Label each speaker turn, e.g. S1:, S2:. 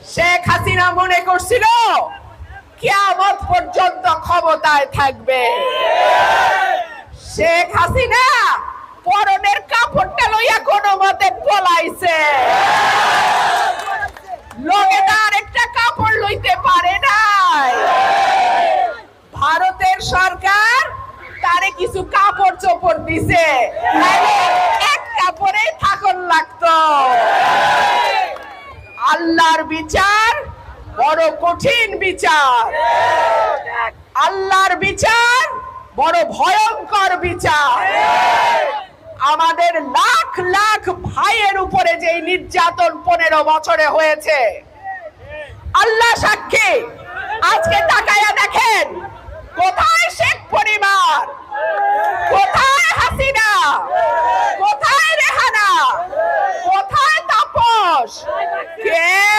S1: শেখ হাসিনা মনে করছিল কিয়ামত পর্যন্ত ক্ষমতায় থাকবে। শেখ হাসিনা পরনের কাপড়টা লইয়া কোনো মতে পলাইছে। লোকে তার একটা কাপড় লইতে পারে নাই। ভারতের সরকার তারে কিছু কাপড় চোপড় দিছে, এক কাপড়ে থাকন লাগতো। আল্লাহর বিচার বড় কঠিন বিচার, আল্লাহর বিচার বড় ভয়ঙ্কর বিচার। আমাদের লাখ লাখ ভাইয়ের উপরে যে নির্যাতন 15 বছরে হয়েছে, আল্লাহ সাক্ষী, আজকে তাকায়া দেখেন কোথায় শেখ পরিবার, কোথায় হাসিনা, কোথায় রেহানা, কোথায় তাপস, কে